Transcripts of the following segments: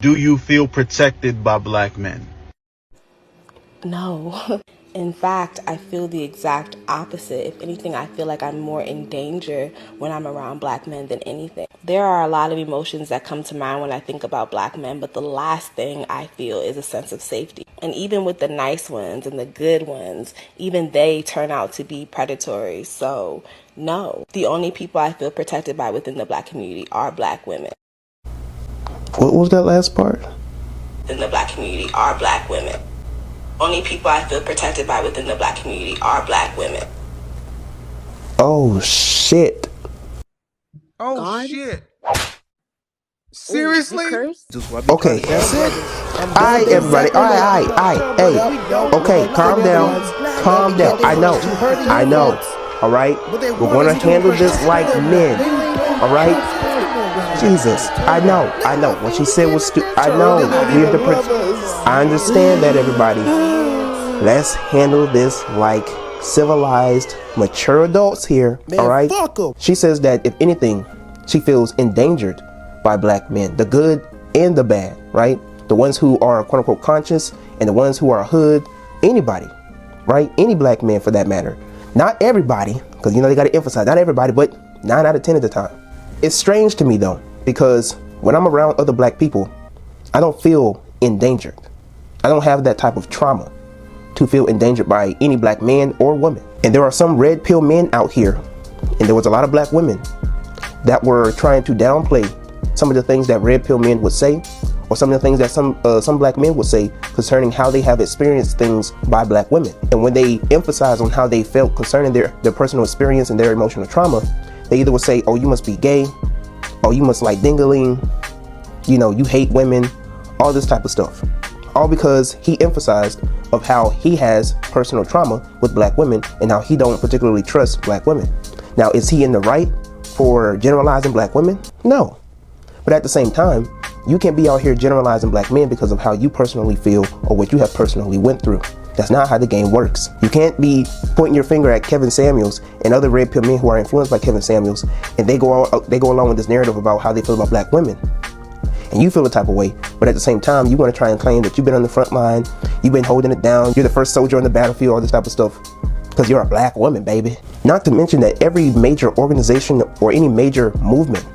Do you feel protected by black men? No. In fact, I feel the exact opposite. If anything, I feel like I'm more in danger when I'm around black men than anything. There are a lot of emotions that come to mind when I think about black men, but the last thing I feel is a sense of safety. And even with the nice ones and the good ones, even they turn out to be predatory. So, no. The only people I feel protected by within the black community are black women. What was that last part? In the black community are black women. Only people I feel protected by within the black community are black women. Oh shit. Oh God? shit. Seriously? Okay. Alright, everybody. Alright. Hey. Okay, calm down. Calm down. I know. Alright? We're gonna handle this like men. Alright? Jesus. I know. What she said was I know. I understand that, everybody. Let's handle this like civilized, mature adults here. Alright? She says that if anything, she feels endangered by black men, the good and the bad, right? The ones who are quote unquote conscious and the ones who are hood, anybody, right? Any black man for that matter. Not everybody, because they got to emphasize, not everybody, but 9 out of 10 of the time. It's strange to me though, because when I'm around other black people, I don't feel endangered. I don't have that type of trauma to feel endangered by any black man or woman. And there are some red pill men out here, and there was a lot of black women that were trying to downplay some of the things that red pill men would say, or some of the things that some black men would say concerning how they have experienced things by black women. And when they emphasize on how they felt concerning their personal experience and their emotional trauma, they either would say, oh, you must be gay, oh, you must like dingling, you hate women, all this type of stuff. All because he emphasized of how he has personal trauma with black women and how he don't particularly trust black women. Now, is he in the right for generalizing black women? No. But at the same time, you can't be out here generalizing black men because of how you personally feel or what you have personally went through. That's not how the game works. You can't be pointing your finger at Kevin Samuels and other red pill men who are influenced by Kevin Samuels, and they go along with this narrative about how they feel about black women. And you feel a type of way, but at the same time, you want to try and claim that you've been on the front line, you've been holding it down, you're the first soldier on the battlefield, all this type of stuff, because you're a black woman, baby. Not to mention that every major organization or any major movement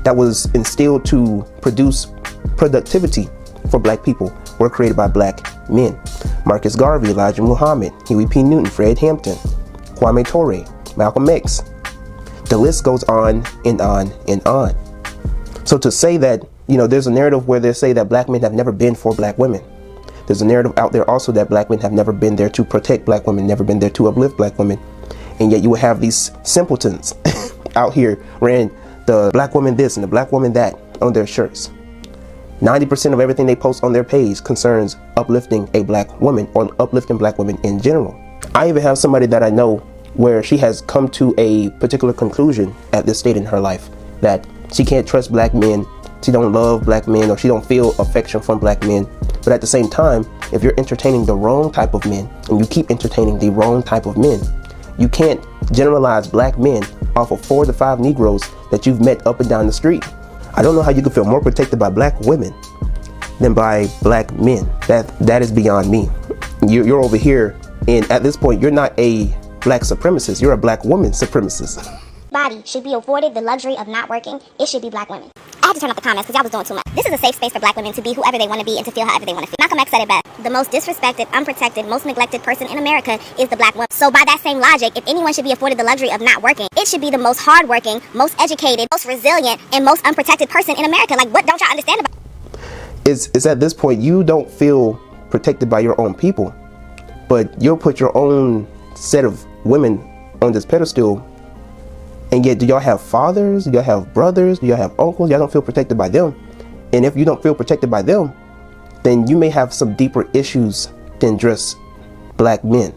that was instilled to produce productivity for black people were created by black men. Marcus Garvey, Elijah Muhammad, Huey P. Newton, Fred Hampton, Kwame Ture, Malcolm X. The list goes on and on and on. So to say that, there's a narrative where they say that black men have never been for black women. There's a narrative out there also that black men have never been there to protect black women, never been there to uplift black women. And yet you will have these simpletons out here wearing the black woman this and the black woman that on their shirts. 90% of everything they post on their page concerns uplifting a black woman or uplifting black women in general. I even have somebody that I know where she has come to a particular conclusion at this state in her life that she can't trust black men, she don't love black men, or she don't feel affection from black men. But at the same time, if you're entertaining the wrong type of men and you keep entertaining the wrong type of men, you can't generalize black men off of 4 to 5 Negroes that you've met up and down the street. I don't know how you can feel more protected by black women than by black men. That is beyond me. You're over here, and at this point, you're not a black supremacist. You're a black woman supremacist. Body should be afforded the luxury of not working. It should be black women. I had to turn off the comments because y'all was doing too much. This is a safe space for black women to be whoever they want to be and to feel however they want to feel. Malcolm X said it best. The most disrespected, unprotected, most neglected person in America is the black woman. So by that same logic, if anyone should be afforded the luxury of not working, it should be the most hardworking, most educated, most resilient, and most unprotected person in America. Like, what don't y'all understand about? It's at this point you don't feel protected by your own people, but you'll put your own set of women on this pedestal. And yet, do y'all have fathers? Do y'all have brothers? Do y'all have uncles? Y'all don't feel protected by them. And if you don't feel protected by them, then you may have some deeper issues than just black men.